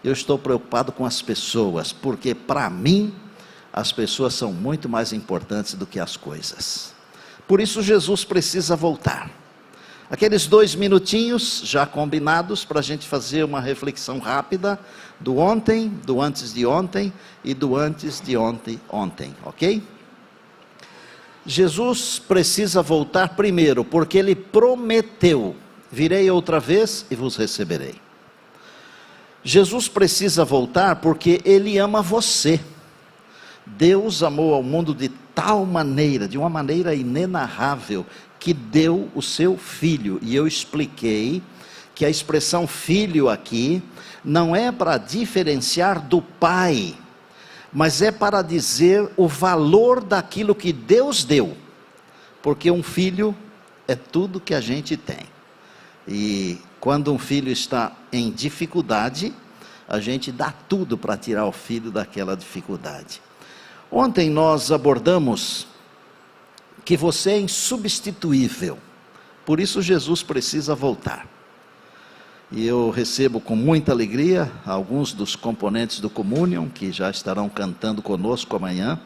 eu estou preocupado com as pessoas, porque para mim, as pessoas são muito mais importantes do que as coisas. Por isso Jesus precisa voltar. Aqueles 2 minutinhos já combinados para a gente fazer uma reflexão rápida do ontem, do antes de ontem e do antes de ontem, ok? Jesus precisa voltar primeiro, porque Ele prometeu: virei outra vez e vos receberei. Jesus precisa voltar porque Ele ama você. Deus amou ao mundo de tal maneira, de uma maneira inenarrável, que deu o seu Filho. E eu expliquei que a expressão filho aqui não é para diferenciar do pai, mas é para dizer o valor daquilo que Deus deu, porque um filho é tudo que a gente tem, e quando um filho está em dificuldade, a gente dá tudo para tirar o filho daquela dificuldade. Ontem nós abordamos que você é insubstituível, por isso Jesus precisa voltar. E eu recebo com muita alegria alguns dos componentes do Communion, que já estarão cantando conosco amanhã.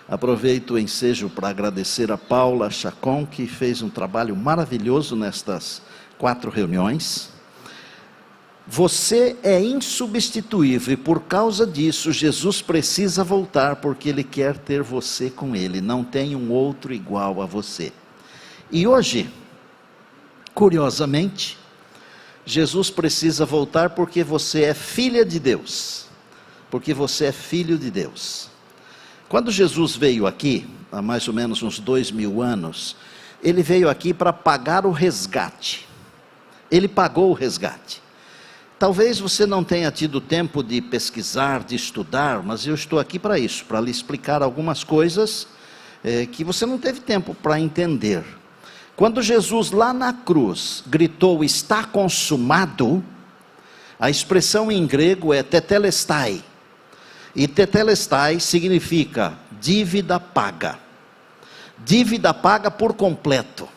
Aproveito o ensejo para agradecer a Paula Chacon, que fez um trabalho maravilhoso nestas 4 reuniões. Você é insubstituível e por causa disso Jesus precisa voltar, porque Ele quer ter você com Ele, não tem um outro igual a você. E hoje, curiosamente, Jesus precisa voltar porque você é filha de Deus, porque você é filho de Deus. Quando Jesus veio aqui, há mais ou menos uns 2000 anos, Ele veio aqui para pagar o resgate. Ele pagou o resgate. Talvez você não tenha tido tempo de pesquisar, de estudar, mas eu estou aqui para isso, para lhe explicar algumas coisas que você não teve tempo para entender. Quando Jesus lá na cruz gritou: está consumado, a expressão em grego é tetelestai, e tetelestai significa dívida paga por completo.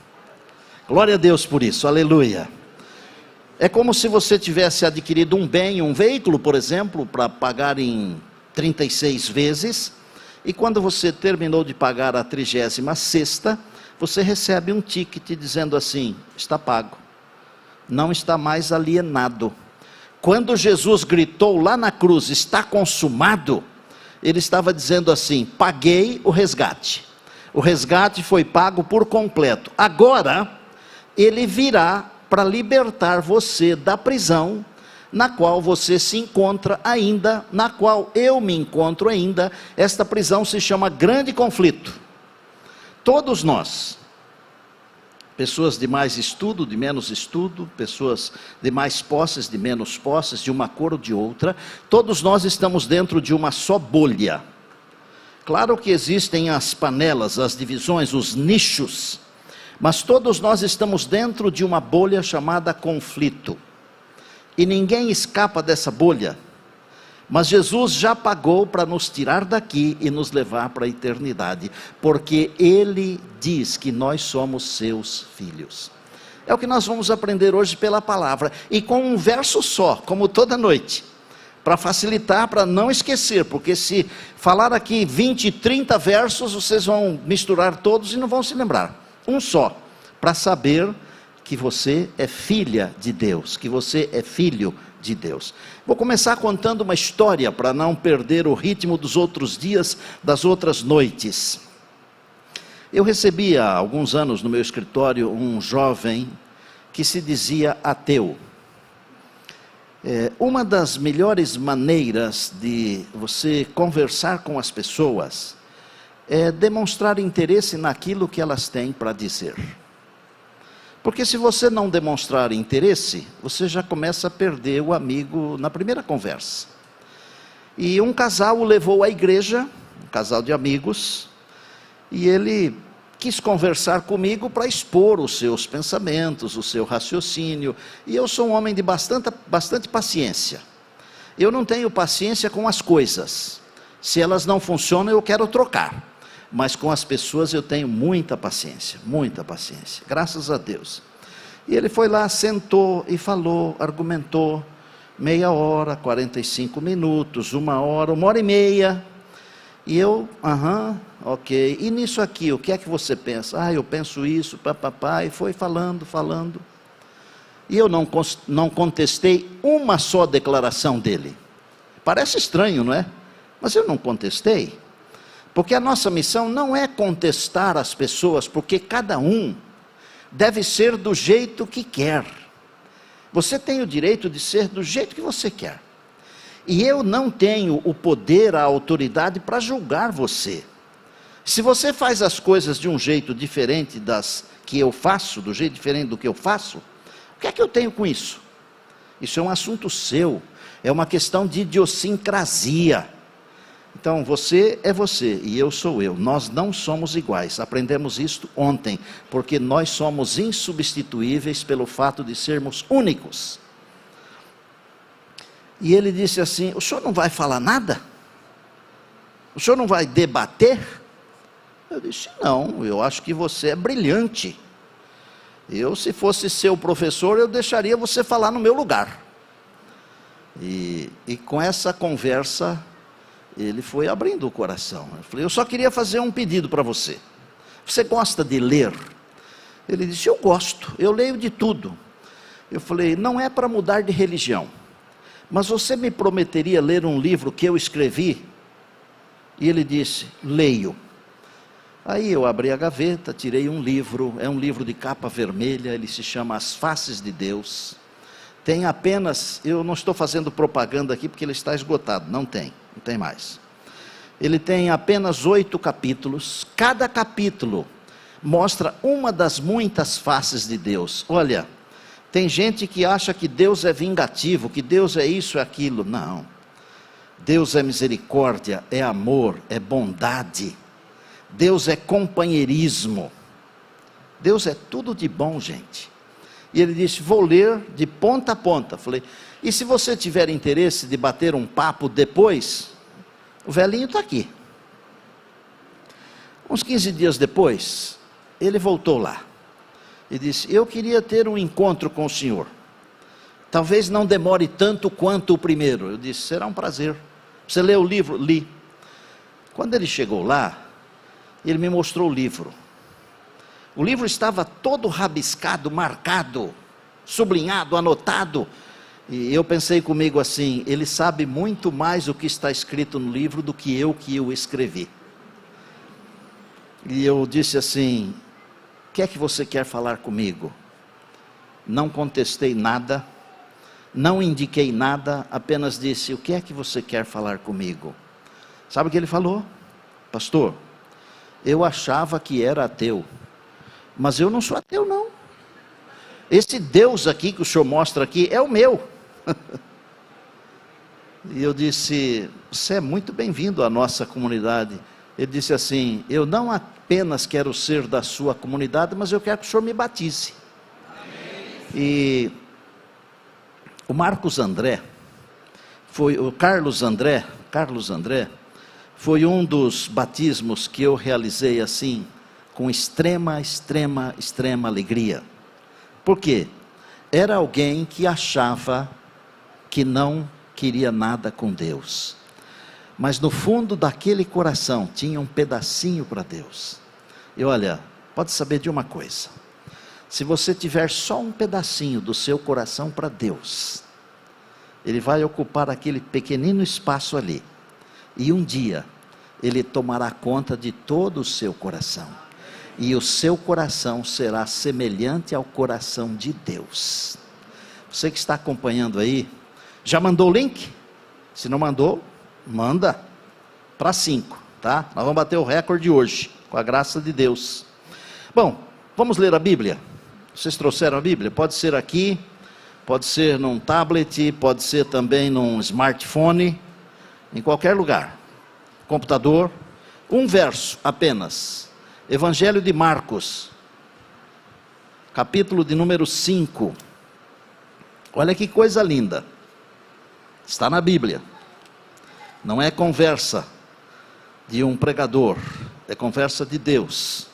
Glória a Deus por isso, aleluia. É como se você tivesse adquirido um bem, um veículo, por exemplo, para pagar em 36 vezes, e quando você terminou de pagar a 36ª, você recebe um ticket dizendo assim: está pago, não está mais alienado. Quando Jesus gritou lá na cruz: está consumado, Ele estava dizendo assim: paguei o resgate foi pago por completo. Agora, Ele virá para libertar você da prisão na qual você se encontra ainda, na qual eu me encontro ainda. Esta prisão se chama grande conflito. Todos nós, pessoas de mais estudo, de menos estudo, pessoas de mais posses, de menos posses, de uma cor ou de outra, todos nós estamos dentro de uma só bolha. Claro que existem as panelas, as divisões, os nichos, mas todos nós estamos dentro de uma bolha chamada conflito, e ninguém escapa dessa bolha, mas Jesus já pagou para nos tirar daqui e nos levar para a eternidade, porque Ele diz que nós somos seus filhos. É o que nós vamos aprender hoje pela palavra, e com um verso só, como toda noite, para facilitar, para não esquecer, porque se falar aqui 20, 30 versos, vocês vão misturar todos e não vão se lembrar. Um só, para saber que você é filha de Deus, que você é filho de Deus. Vou começar contando uma história, para não perder o ritmo dos outros dias, das outras noites. Eu recebi há alguns anos no meu escritório um jovem que se dizia ateu. Uma das melhores maneiras de você conversar com as pessoas é demonstrar interesse naquilo que elas têm para dizer. Porque se você não demonstrar interesse, você já começa a perder o amigo na primeira conversa. E um casal o levou à igreja, um casal de amigos, e ele quis conversar comigo para expor os seus pensamentos, o seu raciocínio. E eu sou um homem de bastante paciência. Eu não tenho paciência com as coisas. Se elas não funcionam, eu quero trocar. Mas com as pessoas eu tenho muita paciência, graças a Deus. E ele foi lá, sentou e falou, argumentou, meia hora, 45 minutos, 1 hora, 1h30. E eu, ok. E nisso aqui, o que é que você pensa? Eu penso isso, papapá. E foi falando. E eu não contestei uma só declaração dele. Parece estranho, não é? Mas eu não contestei. Porque a nossa missão não é contestar as pessoas, porque cada um deve ser do jeito que quer. Você tem o direito de ser do jeito que você quer. E eu não tenho o poder, a autoridade para julgar você. Se você faz as coisas de um jeito diferente das que eu faço, do jeito diferente do que eu faço, o que é que eu tenho com isso? Isso é um assunto seu, é uma questão de idiosincrasia. Então, você é você e eu sou eu. Nós não somos iguais. Aprendemos isto ontem, porque nós somos insubstituíveis pelo fato de sermos únicos. E ele disse assim: o senhor não vai falar nada? O senhor não vai debater? Eu disse: não, eu acho que você é brilhante. Eu, se fosse seu professor, eu deixaria você falar no meu lugar. E com essa conversa, ele foi abrindo o coração. Eu falei: eu só queria fazer um pedido para você. Você gosta de ler? Ele disse: eu gosto, eu leio de tudo. Eu falei: não é para mudar de religião, mas você me prometeria ler um livro que eu escrevi? E ele disse: leio. Aí eu abri a gaveta, tirei um livro, é um livro de capa vermelha, ele se chama As Faces de Deus. Tem apenas, eu não estou fazendo propaganda aqui porque ele está esgotado, não tem mais. Ele tem apenas 8 capítulos, cada capítulo mostra uma das muitas faces de Deus. Olha, tem gente que acha que Deus é vingativo, que Deus é isso e aquilo. Não. Deus é misericórdia, é amor, é bondade. Deus é companheirismo. Deus é tudo de bom, gente. E ele disse: vou ler de ponta a ponta. Falei: e se você tiver interesse de bater um papo depois, o velhinho está aqui. Uns 15 dias depois, ele voltou lá. E disse: eu queria ter um encontro com o senhor. Talvez não demore tanto quanto o primeiro. Eu disse: será um prazer. Você leu o livro? Li. Quando ele chegou lá, ele me mostrou o livro. O livro estava todo rabiscado, marcado, sublinhado, anotado. E eu pensei comigo assim: ele sabe muito mais o que está escrito no livro do que eu escrevi. E eu disse assim: o que é que você quer falar comigo? Não contestei nada, não indiquei nada, apenas disse: o que é que você quer falar comigo? Sabe o que ele falou? Pastor, eu achava que era ateu, mas eu não sou ateu não. Esse Deus aqui que o senhor mostra aqui é o meu. E eu disse: você é muito bem-vindo à nossa comunidade. Ele disse assim: eu não apenas quero ser da sua comunidade, mas eu quero que o senhor me batize. E o Carlos André, foi um dos batismos que eu realizei assim, com extrema alegria. Por quê? Era alguém que achava que não queria nada com Deus, mas no fundo daquele coração tinha um pedacinho para Deus. E olha, pode saber de uma coisa: se você tiver só um pedacinho do seu coração para Deus, Ele vai ocupar aquele pequenino espaço ali, e um dia Ele tomará conta de todo o seu coração, e o seu coração será semelhante ao coração de Deus. Você que está acompanhando aí, já mandou o link? Se não mandou, manda para 5, tá? Nós vamos bater o recorde hoje, com a graça de Deus. Bom, vamos ler a Bíblia. Vocês trouxeram a Bíblia? Pode ser aqui, pode ser num tablet, pode ser também num smartphone, em qualquer lugar. Computador. Um verso apenas. Evangelho de Marcos, capítulo de número 5. Olha que coisa linda. Está na Bíblia. Não é conversa de um pregador, é conversa de Deus.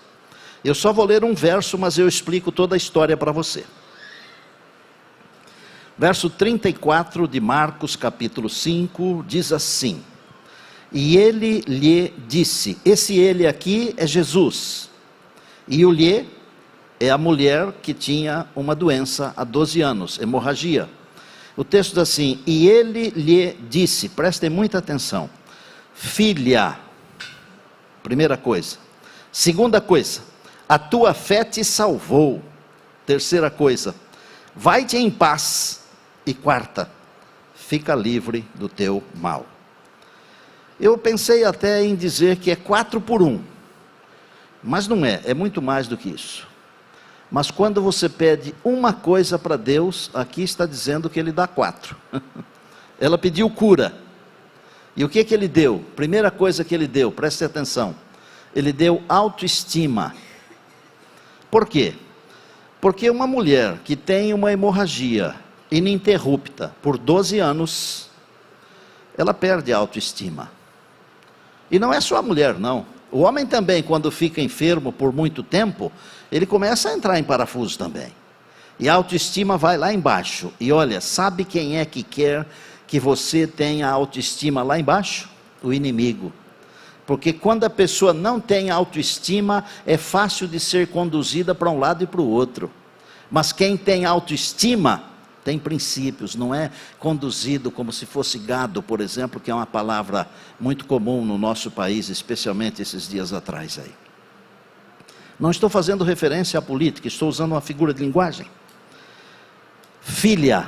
Eu só vou ler um verso, mas eu explico toda a história para você. Verso 34 de Marcos capítulo 5, diz assim: e ele lhe disse, esse ele aqui é Jesus, e o lhe é a mulher que tinha uma doença há 12 anos, hemorragia. O texto diz assim, e ele lhe disse, prestem muita atenção, filha, primeira coisa. Segunda coisa, a tua fé te salvou. Terceira coisa, vai-te em paz. E quarta, fica livre do teu mal. Eu pensei até em dizer que é 4 por 1, mas não é, é muito mais do que isso. Mas quando você pede uma coisa para Deus, aqui está dizendo que Ele dá 4. Ela pediu cura, e o que Ele deu? Primeira coisa que Ele deu, preste atenção, Ele deu autoestima. Por quê? Porque uma mulher que tem uma hemorragia ininterrupta por 12 anos, ela perde a autoestima. E não é só a mulher, não. O homem também, quando fica enfermo por muito tempo, ele começa a entrar em parafuso também. E a autoestima vai lá embaixo. E olha, sabe quem é que quer que você tenha autoestima lá embaixo? O inimigo. Porque quando a pessoa não tem autoestima, é fácil de ser conduzida para um lado e para o outro. Mas quem tem autoestima tem princípios, não é conduzido como se fosse gado, por exemplo, que é uma palavra muito comum no nosso país, especialmente esses dias atrás aí. Não estou fazendo referência à política, estou usando uma figura de linguagem. Filha,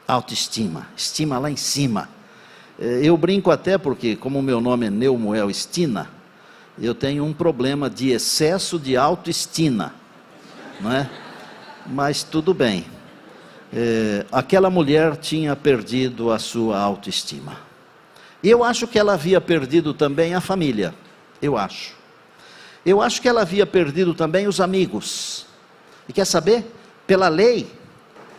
autoestima, estima lá em cima. Eu brinco até porque, como o meu nome é Neumoel Estina, eu tenho um problema de excesso de autoestima, não é? Mas tudo bem. Aquela mulher tinha perdido a sua autoestima. E eu acho que ela havia perdido também a família. Eu acho que ela havia perdido também os amigos. E quer saber? Pela lei,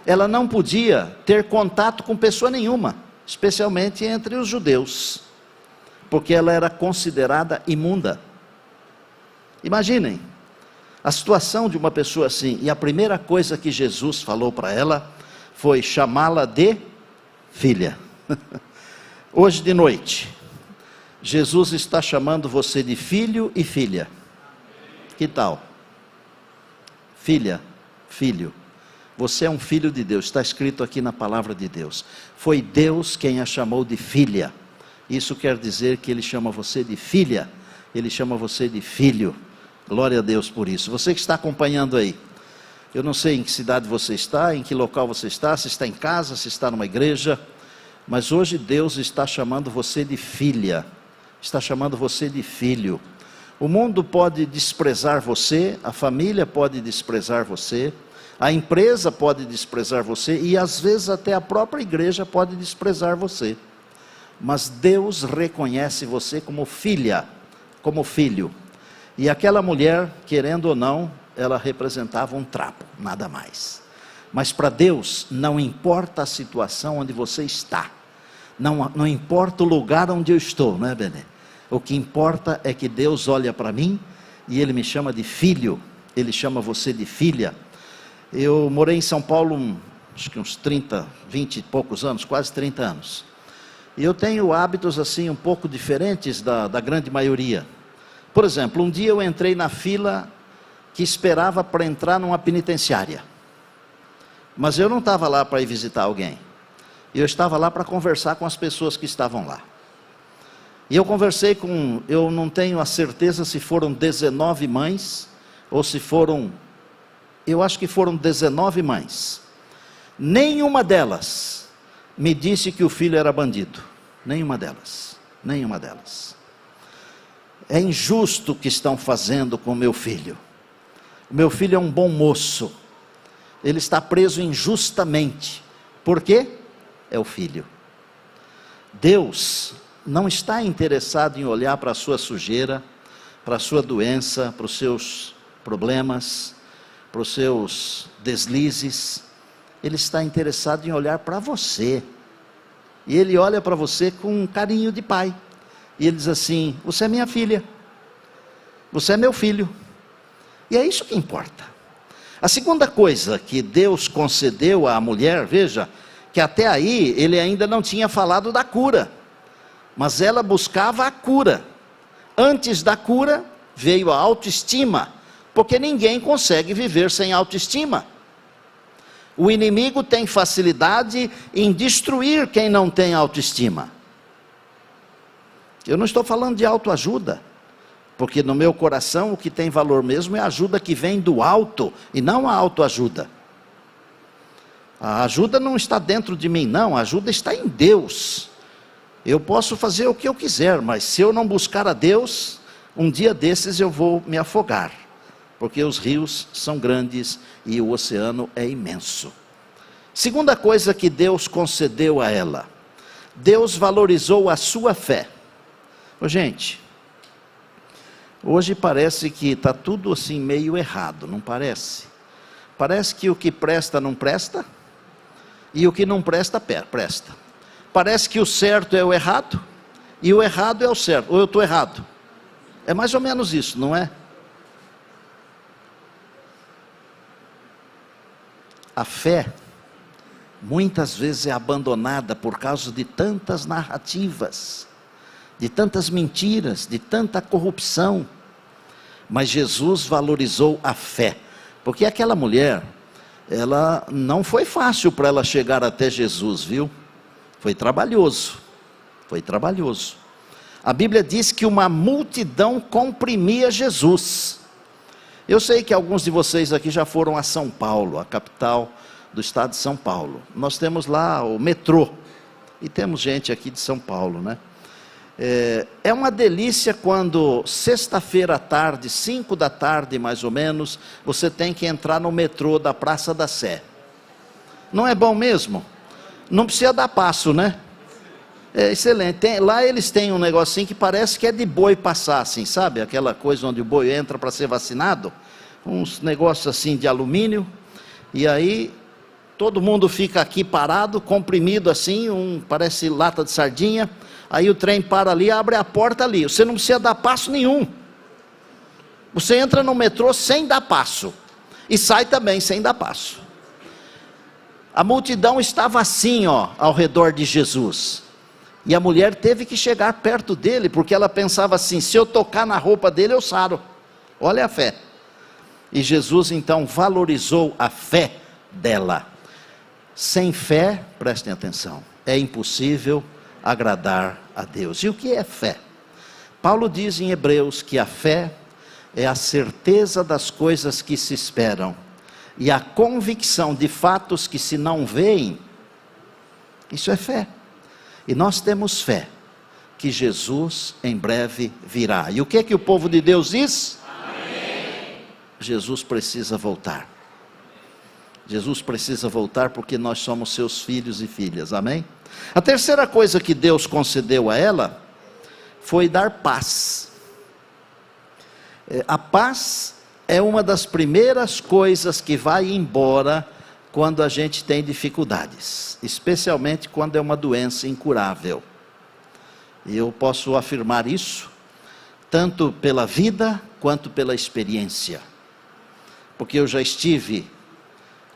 ela não podia ter contato com pessoa nenhuma, especialmente entre os judeus, porque ela era considerada imunda. Imaginem a situação de uma pessoa assim. E a primeira coisa que Jesus falou para ela foi chamá-la de filha. Hoje de noite, Jesus está chamando você de filho e filha. Que tal? Filha, filho. Você é um filho de Deus, está escrito aqui na palavra de Deus. Foi Deus quem a chamou de filha. Isso quer dizer que Ele chama você de filha, Ele chama você de filho. Glória a Deus por isso. Você que está acompanhando aí, eu não sei em que cidade você está, em que local você está, se está em casa, se está numa igreja, mas hoje Deus está chamando você de filha, está chamando você de filho. O mundo pode desprezar você, a família pode desprezar você, a empresa pode desprezar você, e às vezes até a própria igreja pode desprezar você. Mas Deus reconhece você como filha, como filho. E aquela mulher, querendo ou não, ela representava um trapo, nada mais. Mas para Deus, não importa a situação onde você está, não importa o lugar onde eu estou, não é, Benê? O que importa é que Deus olha para mim e Ele me chama de filho, Ele chama você de filha. Eu morei em São Paulo, acho que uns 30, 20 e poucos anos, quase 30 anos. E eu tenho hábitos assim um pouco diferentes da grande maioria. Por exemplo, um dia eu entrei na fila que esperava para entrar numa penitenciária. Mas eu não estava lá para ir visitar alguém. Eu estava lá para conversar com as pessoas que estavam lá. E eu conversei com, eu não tenho a certeza se foram 19 mães, ou se foram, eu acho que foram 19 mães. Nenhuma delas me disse que o filho era bandido. Nenhuma delas. Nenhuma delas. É injusto o que estão fazendo com o meu filho. O meu filho é um bom moço. Ele está preso injustamente. Por quê? É o filho. Deus não está interessado em olhar para a sua sujeira, para a sua doença, para os seus problemas, para os seus deslizes. Ele está interessado em olhar para você. E Ele olha para você com um carinho de pai. E Ele diz assim: você é minha filha. Você é meu filho. E é isso que importa. A segunda coisa que Deus concedeu à mulher, veja, que até aí ele ainda não tinha falado da cura, mas ela buscava a cura. Antes da cura veio a autoestima, porque ninguém consegue viver sem autoestima. O inimigo tem facilidade em destruir quem não tem autoestima. Eu não estou falando de autoajuda, porque no meu coração o que tem valor mesmo é a ajuda que vem do alto, e não a autoajuda. A ajuda não está dentro de mim, não, a ajuda está em Deus. Eu posso fazer o que eu quiser, mas se eu não buscar a Deus, um dia desses eu vou me afogar, porque os rios são grandes e o oceano é imenso. Segunda coisa que Deus concedeu a ela, Deus valorizou a sua fé. Gente, hoje parece que está tudo assim meio errado, não parece? Parece que o que presta não presta, e o que não presta, presta. Parece que o certo é o errado, e o errado é o certo, ou eu estou errado. É mais ou menos isso, não é? A fé, muitas vezes é abandonada por causa de tantas narrativas, de tantas mentiras, de tanta corrupção. Mas Jesus valorizou a fé, porque aquela mulher, ela não foi fácil para ela chegar até Jesus, viu? Foi trabalhoso, foi trabalhoso. A Bíblia diz que uma multidão comprimia Jesus. Eu sei que alguns de vocês aqui já foram a São Paulo, a capital do estado de São Paulo. Nós temos lá o metrô, e temos gente aqui de São Paulo, né? É uma delícia quando sexta-feira à tarde, 5 da tarde mais ou menos, você tem que entrar no metrô da Praça da Sé. Não é bom mesmo? Não precisa dar passo, né? É excelente. Lá eles têm um negocinho que parece que é de boi passar, assim, sabe? Aquela coisa onde o boi entra para ser vacinado. Uns negócios assim de alumínio. E aí todo mundo fica aqui parado, comprimido assim, parece lata de sardinha. Aí o trem para ali, abre a porta ali. Você não precisa dar passo nenhum. Você entra no metrô sem dar passo. E sai também sem dar passo. A multidão estava assim, ao redor de Jesus. E a mulher teve que chegar perto dele, porque ela pensava assim, se eu tocar na roupa dele eu saro. Olha a fé. E Jesus então valorizou a fé dela. Sem fé, prestem atenção, é impossível agradar a Deus. E o que é fé? Paulo diz em Hebreus que a fé é a certeza das coisas que se esperam e a convicção de fatos que se não veem. Isso é fé. E nós temos fé que Jesus em breve virá. E o que é que o povo de Deus diz? Amém. Jesus precisa voltar. Jesus precisa voltar porque nós somos seus filhos e filhas, amém? A terceira coisa que Deus concedeu a ela foi dar paz. A paz é uma das primeiras coisas que vai embora quando a gente tem dificuldades, especialmente quando é uma doença incurável. E eu posso afirmar isso, tanto pela vida quanto pela experiência, porque eu já estive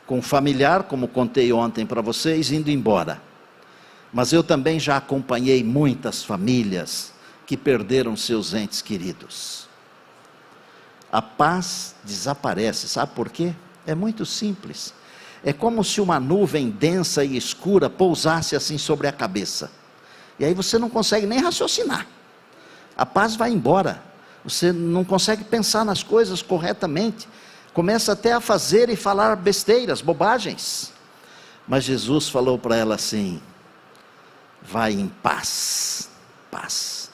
com um familiar, como contei ontem para vocês, indo embora. Mas eu também já acompanhei muitas famílias que perderam seus entes queridos. A paz desaparece, sabe por quê? É muito simples. É como se uma nuvem densa e escura pousasse assim sobre a cabeça. E aí você não consegue nem raciocinar. A paz vai embora. Você não consegue pensar nas coisas corretamente. Começa até a fazer e falar besteiras, bobagens. Mas Jesus falou para ela assim: vai em paz, paz.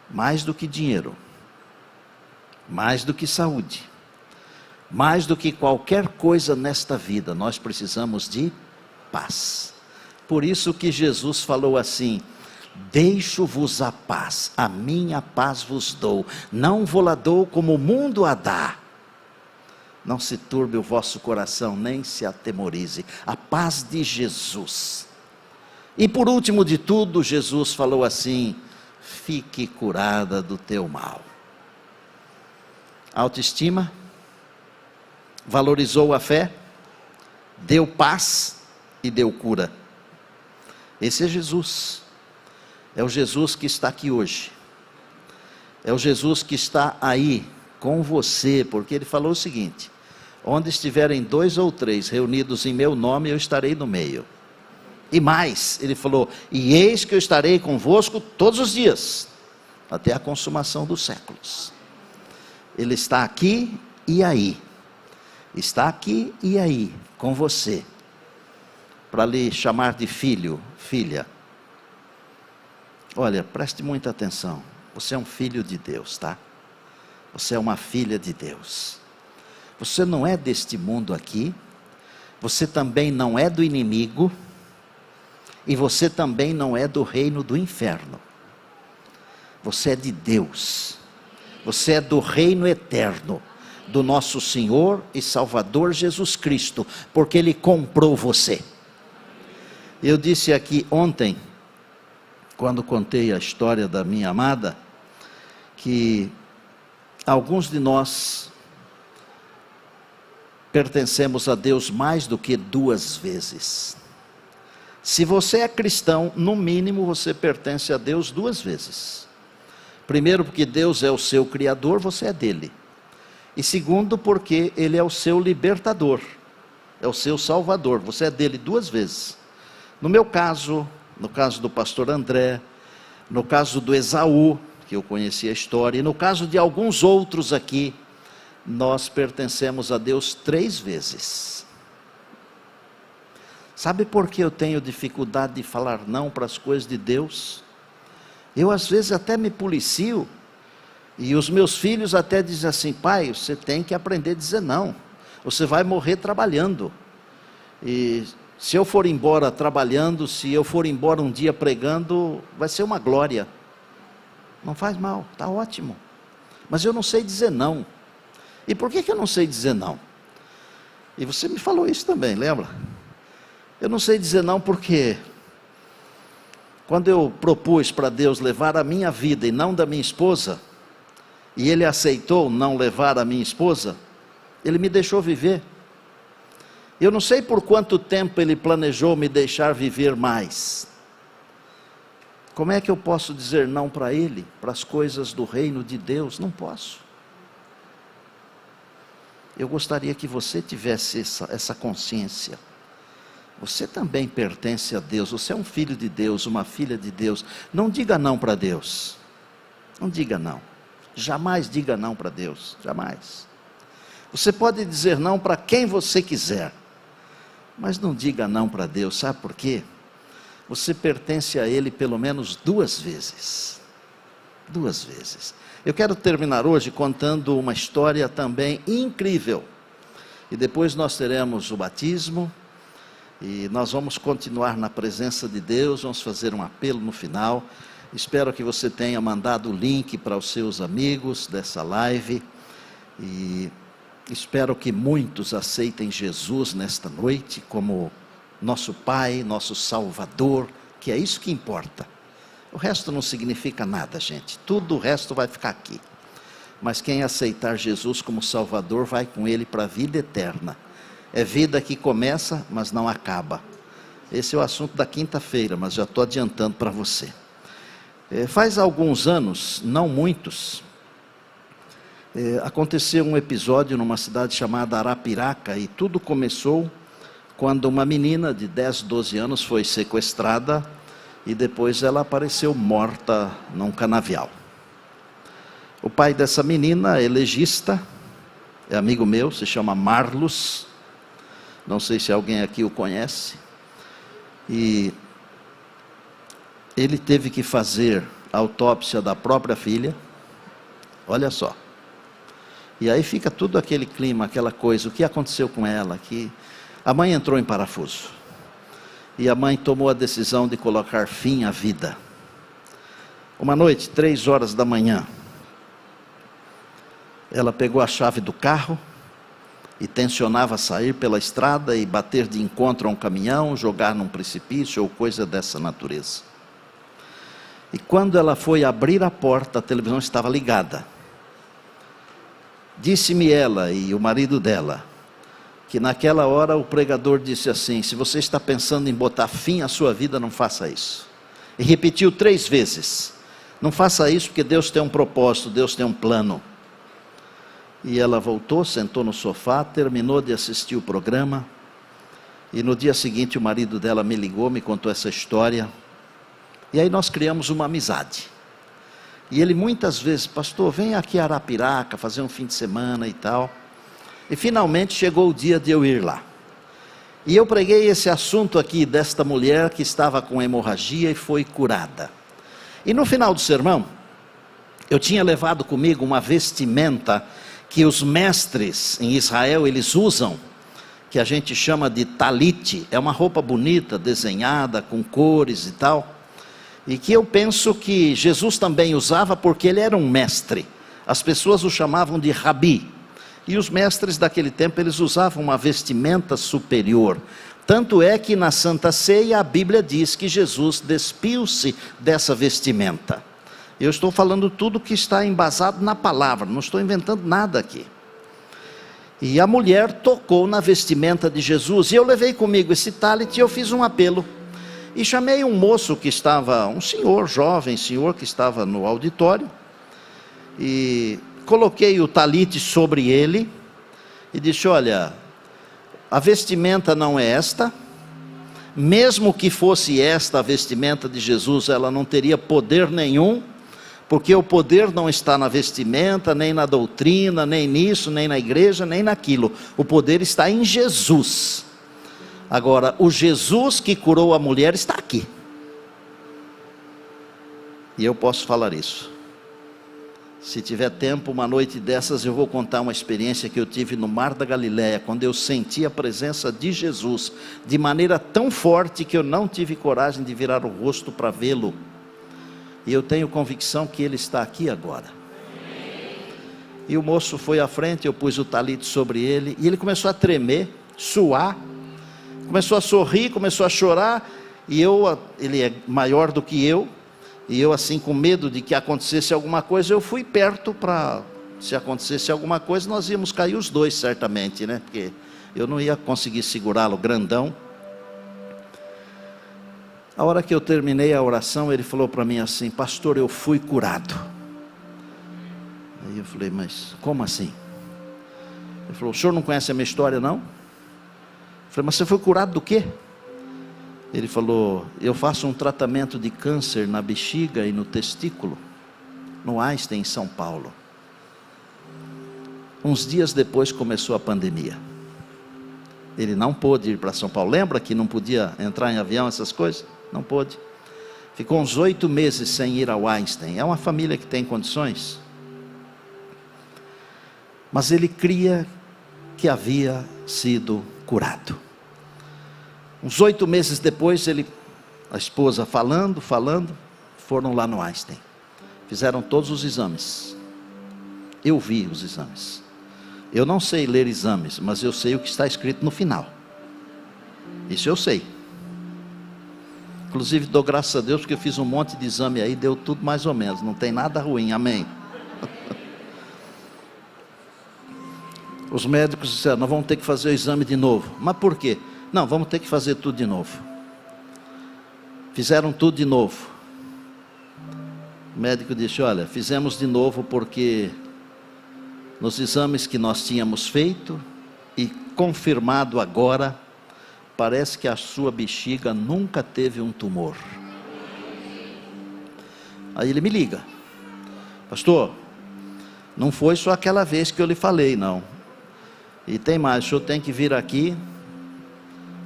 Mais do que dinheiro, mais do que saúde, mais do que qualquer coisa nesta vida, nós precisamos de paz. Por isso que Jesus falou assim: deixo-vos a paz, a minha paz vos dou, não vou-la dou como o mundo a dá. Não se turbe o vosso coração, nem se atemorize. A paz de Jesus. E por último de tudo, Jesus falou assim: fique curada do teu mal. Autoestima, valorizou a fé, deu paz e deu cura. Esse é Jesus. É o Jesus que está aqui hoje. É o Jesus que está aí com você, porque ele falou o seguinte: onde estiverem 2 ou 3 reunidos em meu nome, eu estarei no meio. E mais, ele falou: e eis que eu estarei convosco todos os dias, até a consumação dos séculos. Ele está aqui e aí. Está aqui e aí, com você, para lhe chamar de filho, filha. Olha, preste muita atenção. Você é um filho de Deus, tá? Você é uma filha de Deus. Você não é deste mundo aqui. Você também não é do inimigo. E você também não é do reino do inferno. Você é de Deus. Você é do reino eterno, do nosso Senhor e Salvador Jesus Cristo, porque Ele comprou você. Eu disse aqui ontem, quando contei a história da minha amada, que alguns de nós pertencemos a Deus mais do que 2 vezes. Se você é cristão, no mínimo você pertence a Deus 2 vezes. Primeiro, porque Deus é o seu Criador, você é dele. E segundo, porque Ele é o seu libertador, é o seu Salvador, você é dele 2 vezes. No meu caso, no caso do pastor André, no caso do Esaú, que eu conheci a história, e no caso de alguns outros aqui, nós pertencemos a Deus 3 vezes. Sabe por que eu tenho dificuldade de falar não para as coisas de Deus? Eu às vezes até me policio, e os meus filhos até dizem assim: pai, você tem que aprender a dizer não, você vai morrer trabalhando. E se eu for embora trabalhando, se eu for embora um dia pregando, vai ser uma glória. Não faz mal, está ótimo. Mas eu não sei dizer não. E por que eu não sei dizer não? E você me falou isso também, lembra? Eu não sei dizer não porque quando eu propus para Deus levar a minha vida e não da minha esposa, e Ele aceitou não levar a minha esposa, Ele me deixou viver. Eu não sei por quanto tempo Ele planejou me deixar viver mais. Como é que eu posso dizer não para Ele, para as coisas do reino de Deus? Não posso. Eu gostaria que você tivesse essa consciência. Você também pertence a Deus, você é um filho de Deus, uma filha de Deus. Não diga não para Deus. Não diga não. Jamais diga não para Deus, jamais. Você pode dizer não para quem você quiser, mas não diga não para Deus, sabe por quê? Você pertence a Ele pelo menos 2 vezes. 2 vezes. Eu quero terminar hoje contando uma história também incrível. E depois nós teremos o batismo. E nós vamos continuar na presença de Deus, vamos fazer um apelo no final. Espero que você tenha mandado o link para os seus amigos dessa live. E espero que muitos aceitem Jesus nesta noite como nosso Pai, nosso Salvador, que é isso que importa. O resto não significa nada, gente. Tudo o resto vai ficar aqui. Mas quem aceitar Jesus como Salvador vai com Ele para a vida eterna. É vida que começa, mas não acaba. Esse é o assunto da quinta-feira, mas já estou adiantando para você. Faz alguns anos, não muitos, aconteceu um episódio numa cidade chamada Arapiraca, e tudo começou quando uma menina de 10, 12 anos foi sequestrada, e depois ela apareceu morta num canavial. O pai dessa menina é legista, é amigo meu, se chama Marlos. Não sei se alguém aqui o conhece. E ele teve que fazer a autópsia da própria filha. Olha só. E aí fica tudo aquele clima, aquela coisa. O que aconteceu com ela? Que a mãe entrou em parafuso. E a mãe tomou a decisão de colocar fim à vida. Uma noite, 3 horas da manhã, ela pegou a chave do carro e tensionava sair pela estrada e bater de encontro a um caminhão, jogar num precipício ou coisa dessa natureza. E quando ela foi abrir a porta, a televisão estava ligada. Disse-me ela e o marido dela que naquela hora o pregador disse assim: se você está pensando em botar fim à sua vida, não faça isso. E repetiu 3 vezes: não faça isso, porque Deus tem um propósito, Deus tem um plano. E ela voltou, sentou no sofá, terminou de assistir o programa, e no dia seguinte o marido dela me ligou, me contou essa história, e aí nós criamos uma amizade. E ele muitas vezes: pastor, vem aqui a Arapiraca, fazer um fim de semana e tal. E finalmente chegou o dia de eu ir lá. E eu preguei esse assunto aqui desta mulher que estava com hemorragia e foi curada. E no final do sermão, eu tinha levado comigo uma vestimenta que os mestres em Israel eles usam, que a gente chama de talit. É uma roupa bonita, desenhada, com cores e tal. E que eu penso que Jesus também usava, porque ele era um mestre. As pessoas o chamavam de rabi. E os mestres daquele tempo, eles usavam uma vestimenta superior. Tanto é que na Santa Ceia a Bíblia diz que Jesus despiu-se dessa vestimenta. Eu estou falando tudo que está embasado na palavra, não estou inventando nada aqui. E a mulher tocou na vestimenta de Jesus, e eu levei comigo esse talit e eu fiz um apelo. E chamei um moço que estava, um senhor, jovem senhor, que estava no auditório, e coloquei o talit sobre ele, e disse: olha, a vestimenta não é esta, mesmo que fosse esta a vestimenta de Jesus, ela não teria poder nenhum, porque o poder não está na vestimenta, nem na doutrina, nem nisso, nem na igreja, nem naquilo. O poder está em Jesus. Agora, o Jesus que curou a mulher está aqui. E eu posso falar isso. Se tiver tempo, uma noite dessas, eu vou contar uma experiência que eu tive no Mar da Galileia, quando eu senti a presença de Jesus, de maneira tão forte que eu não tive coragem de virar o rosto para vê-lo. E eu tenho convicção que ele está aqui agora. E o moço foi à frente, eu pus o talit sobre ele, e ele começou a tremer, suar, começou a sorrir, começou a chorar, e ele é maior do que eu, e eu assim com medo de que acontecesse alguma coisa, eu fui perto para, se acontecesse alguma coisa, nós íamos cair os dois certamente, né? Porque eu não ia conseguir segurá-lo, grandão. A hora que eu terminei a oração, ele falou para mim assim: pastor, eu fui curado. Aí eu falei: mas como assim? Ele falou: o senhor não conhece a minha história não? Eu falei: mas você foi curado do quê? Ele falou: eu faço um tratamento de câncer na bexiga e no testículo, no Einstein, em São Paulo. Uns dias depois começou a pandemia. Ele não pôde ir para São Paulo. Lembra que não podia entrar em avião, essas coisas? Não pôde. Ficou uns 8 meses sem ir ao Einstein. É uma família que tem condições. Mas ele cria que havia sido curado. Uns 8 meses depois, a esposa falando, foram lá no Einstein. Fizeram todos os exames. Eu vi os exames. Eu não sei ler exames, mas eu sei o que está escrito no final. Isso eu sei. Inclusive dou graças a Deus, porque eu fiz um monte de exame aí, deu tudo mais ou menos, não tem nada ruim, amém. Os médicos disseram: nós vamos ter que fazer o exame de novo. Mas por quê? Não, vamos ter que fazer tudo de novo. Fizeram tudo de novo. O médico disse: olha, fizemos de novo porque nos exames que nós tínhamos feito e confirmado agora, parece que a sua bexiga nunca teve um tumor. Aí ele me liga: pastor, não foi só aquela vez que eu lhe falei, não. E tem mais, o senhor tem que vir aqui,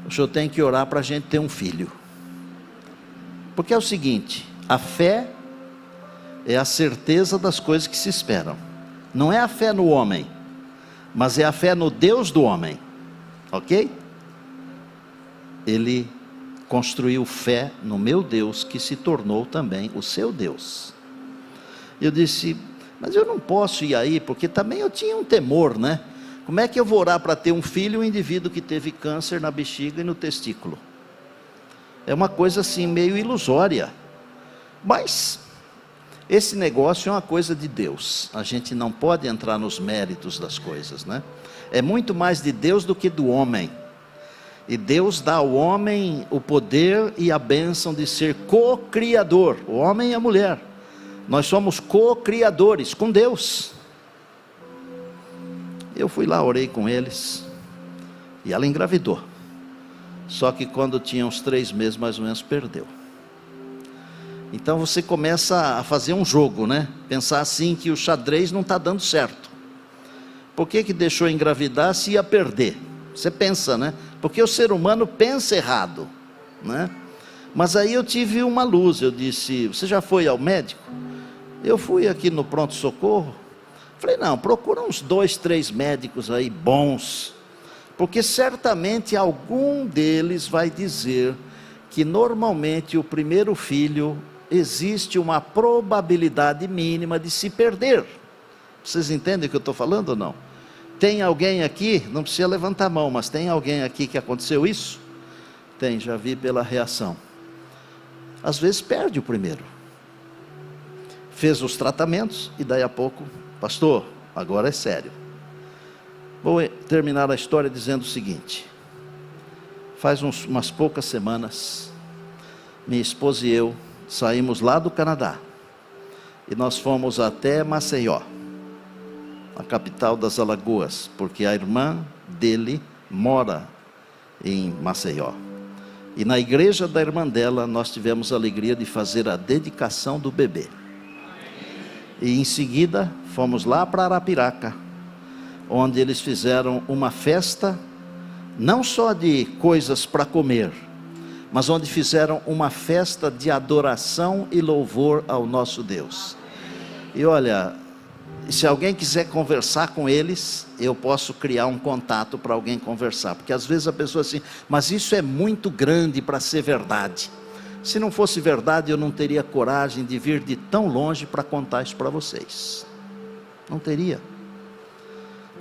o senhor tem que orar para a gente ter um filho. Porque é o seguinte: a fé é a certeza das coisas que se esperam. Não é a fé no homem, mas é a fé no Deus do homem. Ok? Ele construiu fé no meu Deus, que se tornou também o seu Deus. Eu disse: mas eu não posso ir aí, porque também eu tinha um temor, né? Como é que eu vou orar para ter um filho, um indivíduo que teve câncer na bexiga e no testículo? É uma coisa assim meio ilusória. Mas Esse negócio é uma coisa de Deus. A gente não pode entrar nos méritos das coisas, né? É muito mais de Deus do que do homem. E Deus dá ao homem o poder e a bênção de ser co-criador, o homem e a mulher. Nós somos co-criadores com Deus. Eu fui lá, orei com eles, e ela engravidou. Só que quando tinha uns 3 meses mais ou menos, perdeu. Então você começa a fazer um jogo, né? Pensar assim que o xadrez não está dando certo. Por que deixou engravidar se ia perder? Você pensa, né? Porque o ser humano pensa errado, né? Mas aí eu tive uma luz, eu disse, você já foi ao médico? Eu fui aqui no pronto-socorro. Falei, não, procura uns 2, 3 médicos aí bons, porque certamente algum deles vai dizer que normalmente o primeiro filho existe uma probabilidade mínima de se perder. Vocês entendem o que eu estou falando ou não? Tem alguém aqui, não precisa levantar a mão, mas tem alguém aqui que aconteceu isso? Tem, já vi pela reação. Às vezes perde o primeiro. Fez os tratamentos e daí a pouco, pastor, agora é sério. Vou terminar a história dizendo o seguinte. Faz umas poucas semanas, minha esposa e eu saímos lá do Canadá. E nós fomos até Maceió, a capital das Alagoas, porque a irmã dele mora em Maceió. E na igreja da irmã dela, nós tivemos a alegria de fazer a dedicação do bebê. E em seguida, fomos lá para Arapiraca, onde eles fizeram uma festa, não só de coisas para comer, mas onde fizeram uma festa de adoração e louvor ao nosso Deus. E olha, se alguém quiser conversar com eles, eu posso criar um contato para alguém conversar, porque às vezes a pessoa assim, mas isso é muito grande para ser verdade. Se não fosse verdade, eu não teria coragem de vir de tão longe para contar isso para vocês. Não teria,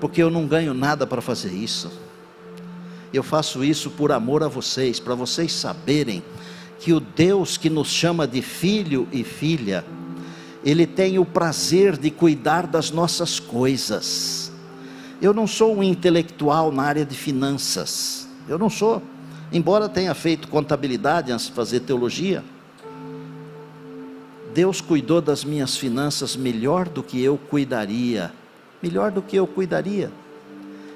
porque eu não ganho nada para fazer isso. Eu faço isso por amor a vocês, para vocês saberem que o Deus que nos chama de filho e filha, Ele tem o prazer de cuidar das nossas coisas. Eu não sou um intelectual na área de finanças, eu não sou, embora tenha feito contabilidade antes de fazer teologia. Deus cuidou das minhas finanças melhor do que eu cuidaria, melhor do que eu cuidaria.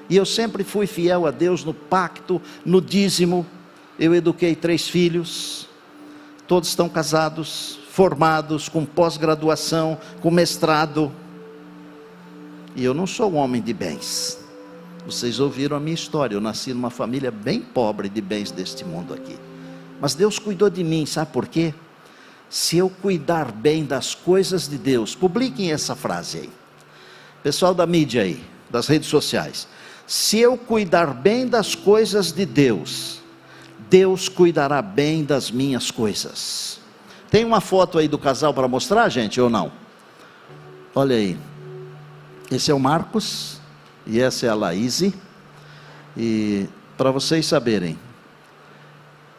E eu sempre fui fiel a Deus no pacto, no dízimo. Eu eduquei 3 filhos, todos estão casados, formados, com pós-graduação, com mestrado. E eu não sou um homem de bens. Vocês ouviram a minha história, eu nasci numa família bem pobre de bens deste mundo aqui. Mas Deus cuidou de mim, sabe por quê? Se eu cuidar bem das coisas de Deus, publiquem essa frase aí. Pessoal da mídia aí, das redes sociais. Se eu cuidar bem das coisas de Deus, Deus cuidará bem das minhas coisas. Tem uma foto aí do casal para mostrar, gente, ou não? Olha aí. Esse é o Marcos e essa é a Laíse. E para vocês saberem,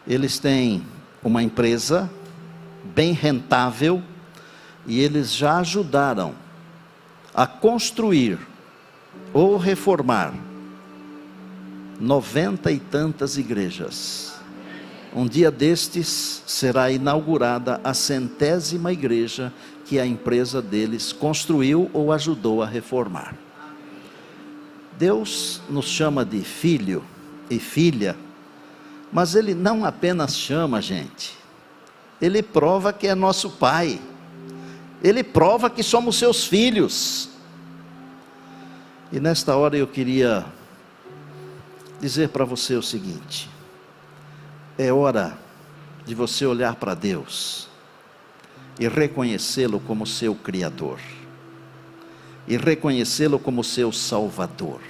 eles têm uma empresa bem rentável e eles já ajudaram a construir ou reformar 90 e tantas igrejas. Um dia destes será inaugurada a 100ª igreja que a empresa deles construiu ou ajudou a reformar. Deus nos chama de filho e filha, mas Ele não apenas chama, gente, Ele prova que é nosso Pai, Ele prova que somos seus filhos. E nesta hora eu queria dizer para você o seguinte: é hora de você olhar para Deus e reconhecê-lo como seu Criador, e reconhecê-lo como seu Salvador.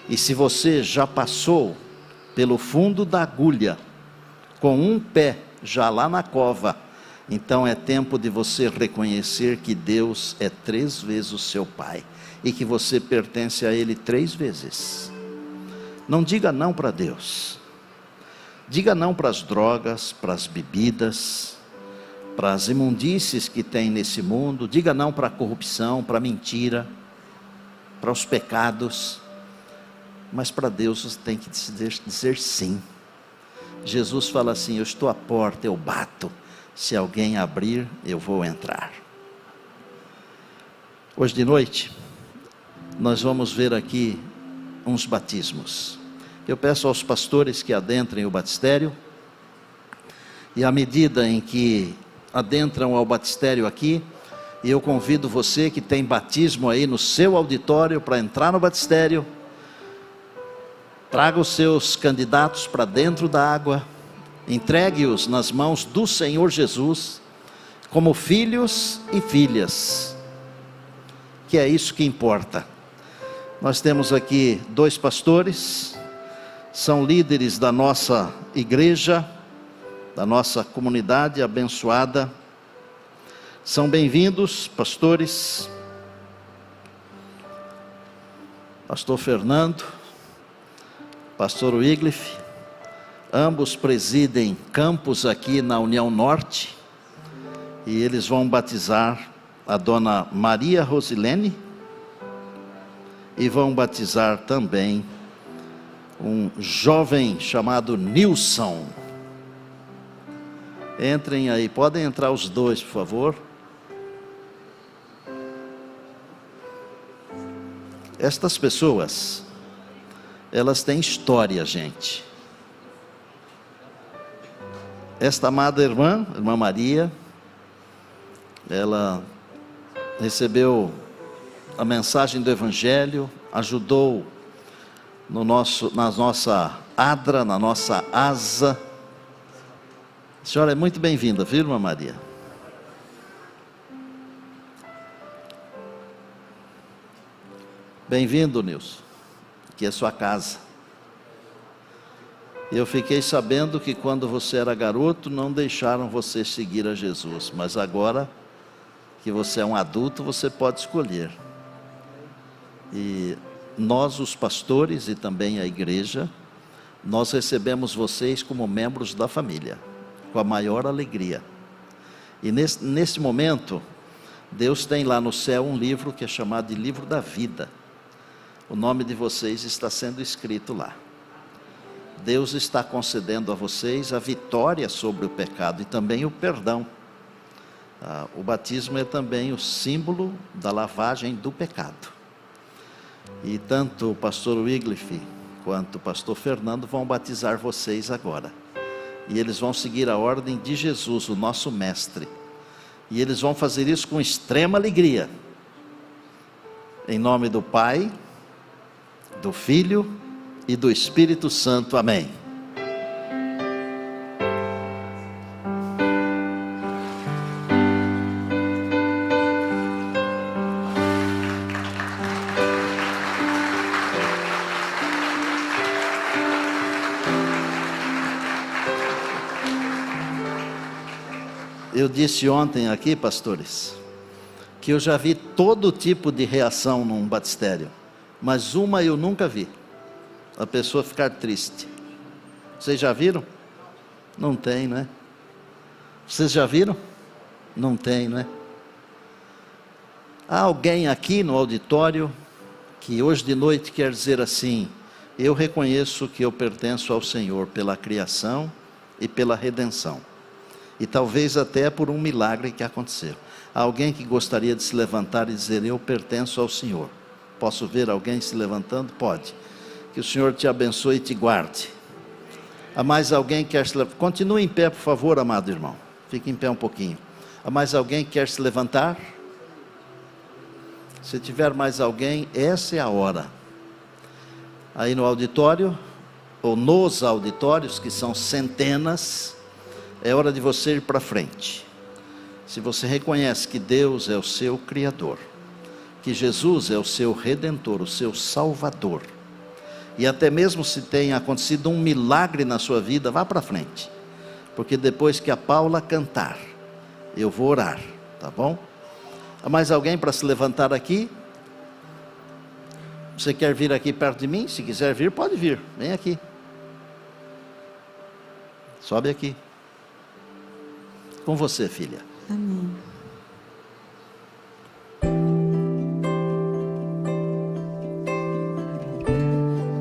E se você já passou pelo fundo da agulha, com um pé já lá na cova, então é tempo de você reconhecer que Deus é 3 vezes o seu Pai, e que você pertence a Ele 3 vezes. Não diga não para Deus. Diga não para as drogas, para as bebidas, para as imundícies que tem nesse mundo, diga não para a corrupção, para a mentira, para os pecados, mas para Deus você tem que dizer sim. Jesus fala assim: eu estou à porta, eu bato, se alguém abrir, eu vou entrar. Hoje de noite, nós vamos ver aqui uns batismos. Eu peço aos pastores que adentrem o batistério, e à medida em que adentram ao batistério aqui, eu convido você que tem batismo aí no seu auditório para entrar no batistério. Traga os seus candidatos para dentro da água, entregue-os nas mãos do Senhor Jesus, como filhos e filhas, que é isso que importa. Nós temos aqui 2 pastores, são líderes da nossa igreja, da nossa comunidade abençoada. São bem-vindos, pastores. Pastor Fernando, pastor Wycliffe, ambos presidem campus aqui na União Norte, e eles vão batizar a dona Maria Rosilene, e vão batizar também um jovem chamado Nilson. Entrem aí, podem entrar os 2, por favor. Estas pessoas, elas têm história, gente. Esta amada irmã Maria, ela recebeu a mensagem do Evangelho, ajudou na nossa ADRA, na nossa ASA. A senhora é muito bem-vinda, viu, irmã Maria? Bem-vindo, Nilson. Aqui é sua casa. Eu fiquei sabendo que quando você era garoto, não deixaram você seguir a Jesus, mas agora que você é um adulto, você pode escolher. E nós, os pastores e também a igreja, nós recebemos vocês como membros da família, com a maior alegria. E nesse momento, Deus tem lá no céu um livro que é chamado de Livro da Vida. O nome de vocês está sendo escrito lá. Deus está concedendo a vocês a vitória sobre o pecado e também o perdão. O batismo é também o símbolo da lavagem do pecado. E tanto o pastor Wycliffe quanto o pastor Fernando vão batizar vocês agora. E eles vão seguir a ordem de Jesus, o nosso mestre. E eles vão fazer isso com extrema alegria. Em nome do Pai, do Filho e do Espírito Santo. Amém. Eu disse ontem aqui, pastores, que eu já vi todo tipo de reação num batistério, mas uma eu nunca vi: a pessoa ficar triste. Vocês já viram? Não tem, não é? Vocês já viram? Não tem, não é? Há alguém aqui no auditório que hoje de noite quer dizer assim: eu reconheço que eu pertenço ao Senhor pela criação e pela redenção, e talvez até por um milagre que aconteceu. Há alguém que gostaria de se levantar e dizer: eu pertenço ao Senhor? Posso ver alguém se levantando? Pode. Que o Senhor te abençoe e te guarde. Há mais alguém que quer se levantar? Continue em pé, por favor, amado irmão. Fique em pé um pouquinho. Há mais alguém que quer se levantar? Se tiver mais alguém, essa é a hora. Aí no auditório, ou nos auditórios, que são centenas, é hora de você ir para frente. Se você reconhece que Deus é o seu Criador, que Jesus é o seu Redentor, o seu Salvador, e até mesmo se tenha acontecido um milagre na sua vida, vá para frente, porque depois que a Paula cantar, eu vou orar, tá bom? Há mais alguém para se levantar aqui? Você quer vir aqui perto de mim? Se quiser vir, pode vir, vem aqui. Sobe aqui. Com você, filha. Amém.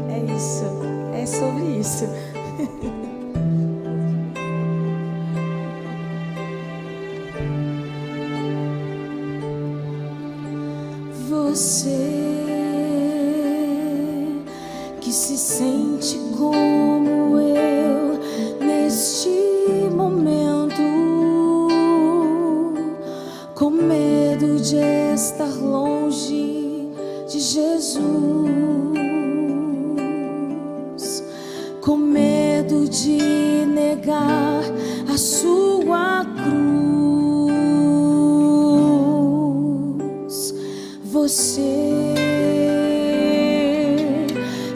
É isso, é sobre isso. Você que se sente como eu neste momento, com medo de estar longe de Jesus, com medo de negar a sua cruz. Você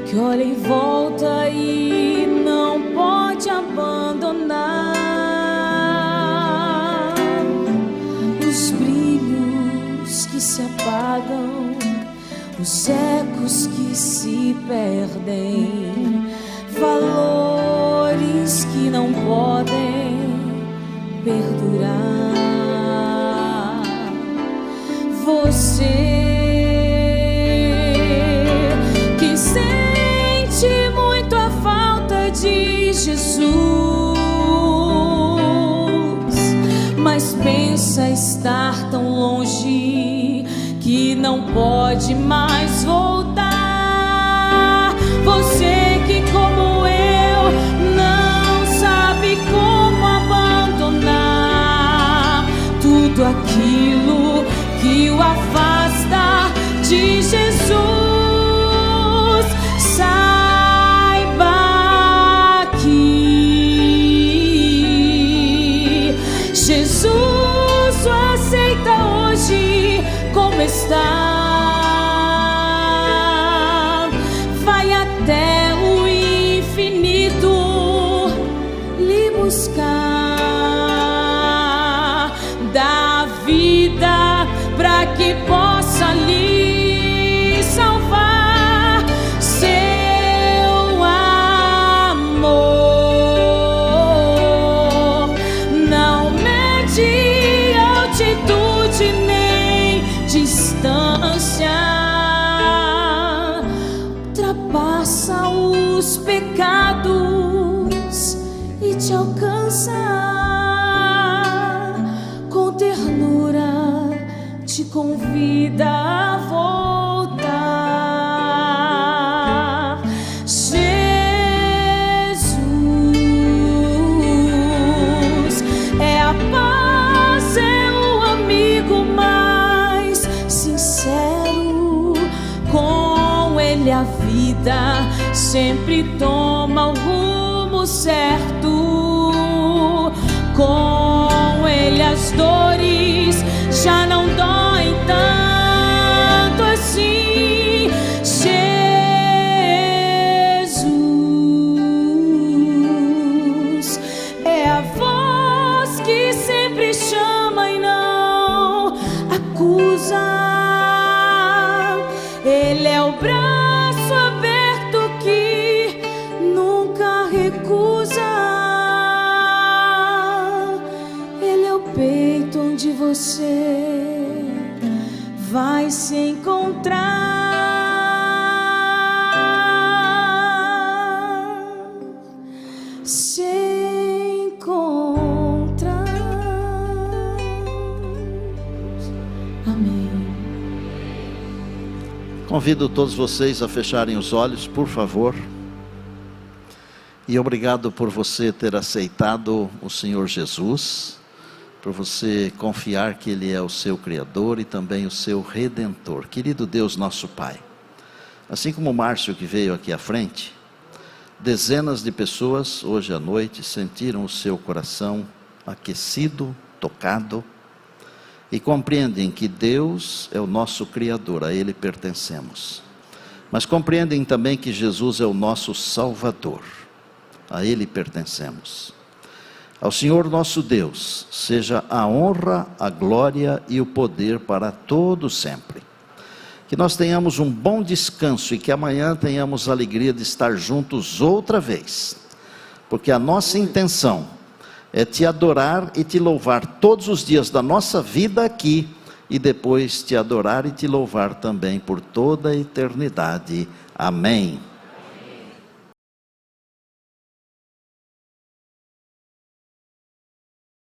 que olha em volta e não pode abandonar os brilhos que se apagam, os ecos que se perdem, valores que não podem perdurar. Você que sente muito a falta de Jesus, mas pensa estar tão longe que não pode mais voltar. Você que, como eu, não sabe como abandonar tudo aquilo que o afasta de Jesus, saiba que Jesus o aceita hoje como está. Vai até o infinito lhe buscar, dá vida para que possa lhe salvar. Seu amor não mede altitude nem distância, ultrapassa os pecados e te alcança. Com ternura te convida a voltar. Jesus é a paz, é o amigo mais sincero. Com ele a vida sempre toma o rumo certo. Com ele as dores já não doem tanto assim. Jesus é a voz que sempre chama e não acusa. Ele é o braço aberto que nunca recusa. Ele é o peito onde você vai se encontrar. Se encontrar. Amém. Convido todos vocês a fecharem os olhos, por favor. E obrigado por você ter aceitado o Senhor Jesus, por você confiar que Ele é o seu Criador e também o seu Redentor. Querido Deus, nosso Pai, assim como o Márcio que veio aqui à frente, dezenas de pessoas hoje à noite sentiram o seu coração aquecido, tocado, e compreendem que Deus é o nosso Criador, a Ele pertencemos. Mas compreendem também que Jesus é o nosso Salvador, a Ele pertencemos. Ao Senhor nosso Deus, seja a honra, a glória e o poder para todo sempre. Que nós tenhamos um bom descanso e que amanhã tenhamos a alegria de estar juntos outra vez. Porque a nossa intenção é te adorar e te louvar todos os dias da nossa vida aqui, e depois te adorar e te louvar também por toda a eternidade. Amém.